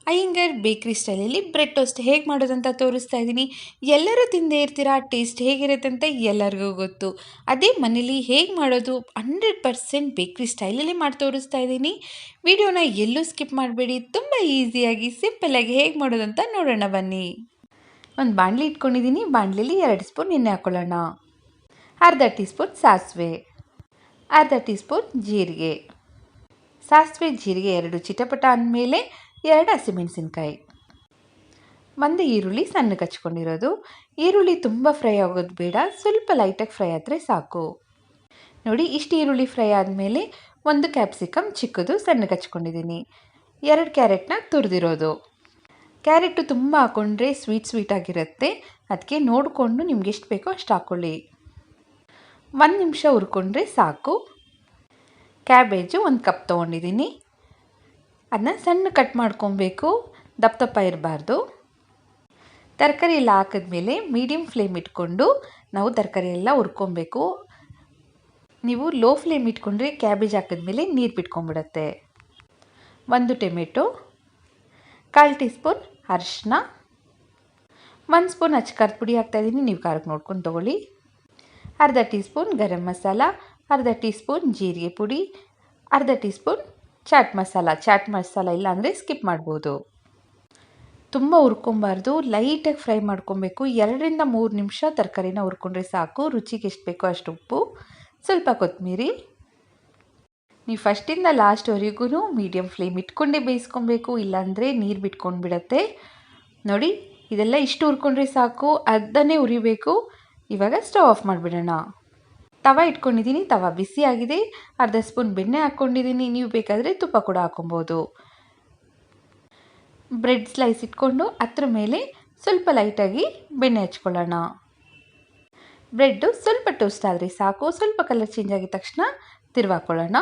ಅಯ್ಯಂಗಾರ್ ಬೇಕ್ರಿ ಸ್ಟೈಲಲ್ಲಿ bread toast ಹೇಗೆ ಮಾಡೋದಂತ ತೋರಿಸ್ತಾ ಇದ್ದೀನಿ. ಎಲ್ಲರೂ ತಿಂದೇ ಇರ್ತೀರಾ, ಟೇಸ್ಟ್ ಹೇಗಿರುತ್ತೆ ಅಂತ ಎಲ್ಲರಿಗೂ ಗೊತ್ತು. ಅದೇ ಮನೇಲಿ ಹೇಗೆ ಮಾಡೋದು 100% ಬೇಕ್ರಿ ಸ್ಟೈಲಲ್ಲಿ ಮಾಡಿ ತೋರಿಸ್ತಾ ಇದ್ದೀನಿ. ವಿಡಿಯೋನ ಎಲ್ಲೂ ಸ್ಕಿಪ್ ಮಾಡಬೇಡಿ. ತುಂಬ ಈಸಿಯಾಗಿ ಸಿಂಪಲ್ಲಾಗಿ ಹೇಗೆ ಮಾಡೋದಂತ ನೋಡೋಣ ಬನ್ನಿ. ಒಂದು ಬಾಣಲಿ ಇಟ್ಕೊಂಡಿದ್ದೀನಿ. ಬಾಣಲಿಲಿ 2 ಸ್ಪೂನ್ ಎಣ್ಣೆ ಹಾಕ್ಕೊಳ್ಳೋಣ. ಅರ್ಧ ಟೀ ಸ್ಪೂನ್ ಸಾಸಿವೆ, ಅರ್ಧ ಟೀ ಸ್ಪೂನ್ ಜೀರಿಗೆ. ಸಾಸಿವೆ ಜೀರಿಗೆ 2 ಚಿಟಪಟ ಅಂದಮೇಲೆ 2 ಹಸಿಮೆಣಸಿನ್ಕಾಯಿ, ಒಂದು ಈರುಳ್ಳಿ ಸಣ್ಣಗೆ ಹಚ್ಕೊಂಡಿರೋದು. ಈರುಳ್ಳಿ ತುಂಬ ಫ್ರೈ ಆಗೋದು ಬೇಡ, ಸ್ವಲ್ಪ ಲೈಟಾಗಿ ಫ್ರೈ ಆದರೆ ಸಾಕು. ನೋಡಿ, ಇಷ್ಟು ಈರುಳ್ಳಿ ಫ್ರೈ ಆದಮೇಲೆ 1 ಕ್ಯಾಪ್ಸಿಕಮ್ ಚಿಕ್ಕದು ಸಣ್ಣಗೆ ಹಚ್ಕೊಂಡಿದ್ದೀನಿ. 2 ಕ್ಯಾರೆಟ್ನ ತುರಿದಿರೋದು. ಕ್ಯಾರೆಟು ತುಂಬ ಹಾಕ್ಕೊಂಡ್ರೆ ಸ್ವೀಟ್ ಆಗಿರುತ್ತೆ, ಅದಕ್ಕೆ ನೋಡಿಕೊಂಡು ನಿಮ್ಗೆ ಎಷ್ಟು ಬೇಕೋ ಅಷ್ಟು ಹಾಕ್ಕೊಳ್ಳಿ. 1 ನಿಮಿಷ ಹುರ್ಕೊಂಡ್ರೆ ಸಾಕು. ಕ್ಯಾಬೇಜು 1 ಕಪ್ ತೊಗೊಂಡಿದ್ದೀನಿ. ಅದನ್ನ ಸಣ್ಣ ಕಟ್ ಮಾಡ್ಕೊಬೇಕು, ದಪ್ಪ ಇರಬಾರ್ದು. ತರಕಾರಿ ಎಲ್ಲ ಹಾಕಿದ್ಮೇಲೆ ಮೀಡಿಯಮ್ ಫ್ಲೇಮ್ ಇಟ್ಕೊಂಡು ನಾವು ತರಕಾರಿ ಎಲ್ಲ ಹುರ್ಕೊಬೇಕು. ನೀವು ಲೋ ಫ್ಲೇಮ್ ಇಟ್ಕೊಂಡ್ರೆ ಕ್ಯಾಬೇಜ್ ಹಾಕಿದ್ಮೇಲೆ ನೀರು ಬಿಟ್ಕೊಂಡ್ಬಿಡತ್ತೆ. 1 ಟೊಮೆಟೊ, 1/4 ಟೀ ಸ್ಪೂನ್ ಅರಿಶಿನ, 1 ಸ್ಪೂನ್ ಅಚ್ಚಕಾರದ ಪುಡಿ ಹಾಕ್ತಾಯಿದ್ದೀನಿ, ನೀವು ಖಾರಕ್ಕೆ ನೋಡ್ಕೊಂಡು ತೊಗೊಳ್ಳಿ. ಅರ್ಧ ಟೀ ಸ್ಪೂನ್ ಗರಂ ಮಸಾಲ, ಅರ್ಧ ಟೀ ಸ್ಪೂನ್ ಜೀರಿಗೆ ಪುಡಿ, ಅರ್ಧ ಟೀ ಸ್ಪೂನ್ ಚಾಟ್ ಮಸಾಲ ಇಲ್ಲ ಅಂದರೆ ಸ್ಕಿಪ್ ಮಾಡ್ಬೋದು. ತುಂಬ ಹುರ್ಕೊಬಾರ್ದು, ಲೈಟಾಗಿ ಫ್ರೈ ಮಾಡ್ಕೊಬೇಕು. 2 ರಿಂದ 3 ನಿಮಿಷ ತರಕಾರಿನ ಹುರ್ಕೊಂಡ್ರೆ ಸಾಕು. ರುಚಿಗೆ ಎಷ್ಟು ಬೇಕೋ ಅಷ್ಟು ಉಪ್ಪು, ಸ್ವಲ್ಪ ಕೊತ್ತಂಬರಿ. ನೀವು ಫಸ್ಟಿಂದ ಲಾಸ್ಟ್ವರೆಗೂ ಮೀಡಿಯಮ್ ಫ್ಲೇಮ್ ಇಟ್ಕೊಂಡೇ ಬೇಯಿಸ್ಕೊಬೇಕು, ಇಲ್ಲಾಂದರೆ ನೀರು ಬಿಟ್ಕೊಂಡು ಬಿಡತ್ತೆ. ನೋಡಿ, ಇದೆಲ್ಲ ಇಷ್ಟು ಹುರ್ಕೊಂಡ್ರೆ ಸಾಕು, ಅರ್ಧನೇ ಉರಿಬೇಕು. ಇವಾಗ ಸ್ಟವ್ ಆಫ್ ಮಾಡಿಬಿಡೋಣ. ತವ ಇಟ್ಕೊಂಡಿದ್ದೀನಿ, ತವ ಬಿಸಿಯಾಗಿದೆ. ಅರ್ಧ ಸ್ಪೂನ್ ಬೆಣ್ಣೆ ಹಾಕ್ಕೊಂಡಿದ್ದೀನಿ, ನೀವು ಬೇಕಾದರೆ ತುಪ್ಪ ಕೂಡ ಹಾಕೊಬೋದು. ಬ್ರೆಡ್ ಸ್ಲೈಸ್ ಇಟ್ಕೊಂಡು ಅದ್ರ ಮೇಲೆ ಸ್ವಲ್ಪ ಲೈಟಾಗಿ ಬೆಣ್ಣೆ ಹಚ್ಕೊಳ್ಳೋಣ. ಬ್ರೆಡ್ಡು ಸ್ವಲ್ಪ ಟೋಸ್ಟ್ ಆದರೆ ಸಾಕು. ಸ್ವಲ್ಪ ಕಲರ್ ಚೇಂಜ್ ಆಗಿದ ತಕ್ಷಣ ತಿರುವಾಕೊಳ್ಳೋಣ.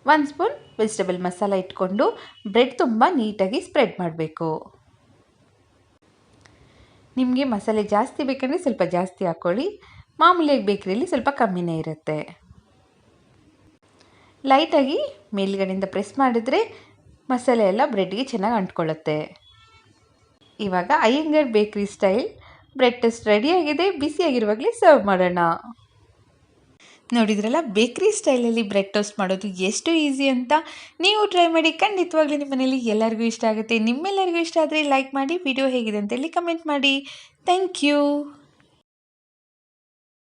1 ಸ್ಪೂನ್ ವೆಜಿಟೇಬಲ್ ಮಸಾಲ ಇಟ್ಕೊಂಡು ಬ್ರೆಡ್ ತುಂಬ ನೀಟಾಗಿ ಸ್ಪ್ರೆಡ್ ಮಾಡಬೇಕು. ನಿಮಗೆ ಮಸಾಲೆ ಜಾಸ್ತಿ ಬೇಕಂದರೆ ಸ್ವಲ್ಪ ಜಾಸ್ತಿ ಹಾಕ್ಕೊಳ್ಳಿ, ಮಾಮೂಲಿಯಾಗಿ ಬೇಕ್ರಿಯಲ್ಲಿ ಸ್ವಲ್ಪ ಕಮ್ಮಿನೇ ಇರುತ್ತೆ. ಲೈಟಾಗಿ ಮೇಲ್ಗಡೆಯಿಂದ ಪ್ರೆಸ್ ಮಾಡಿದ್ರೆ ಮಸಾಲೆ ಎಲ್ಲ ಬ್ರೆಡ್ಗೆ ಚೆನ್ನಾಗಿ ಅಂಟ್ಕೊಳ್ಳುತ್ತೆ. ಇವಾಗ ಅಯ್ಯಂಗಾರ್ ಬೇಕ್ರಿ ಸ್ಟೈಲ್ ಬ್ರೆಡ್ ಟೋಸ್ಟ್ ರೆಡಿಯಾಗಿದೆ. ಬಿಸಿಯಾಗಿರುವಾಗಲೇ ಸರ್ವ್ ಮಾಡೋಣ. ನೋಡಿದ್ರಲ್ಲ, ಬೇಕ್ರಿ ಸ್ಟೈಲಲ್ಲಿ ಬ್ರೆಡ್ ಟೋಸ್ಟ್ ಮಾಡೋದು ಎಷ್ಟು ಈಸಿ ಅಂತ. ನೀವು ಟ್ರೈ ಮಾಡಿ, ಖಂಡಿತವಾಗ್ಲೂ ನಿಮ್ಮ ಮನೇಲಿ ಎಲ್ಲರಿಗೂ ಇಷ್ಟ ಆಗುತ್ತೆ. ನಿಮ್ಮೆಲ್ಲರಿಗೂ ಇಷ್ಟ ಆದರೆ ಲೈಕ್ ಮಾಡಿ, ವಿಡಿಯೋ ಹೇಗಿದೆ ಅಂತೇಳಿ ಕಮೆಂಟ್ ಮಾಡಿ. Thank you.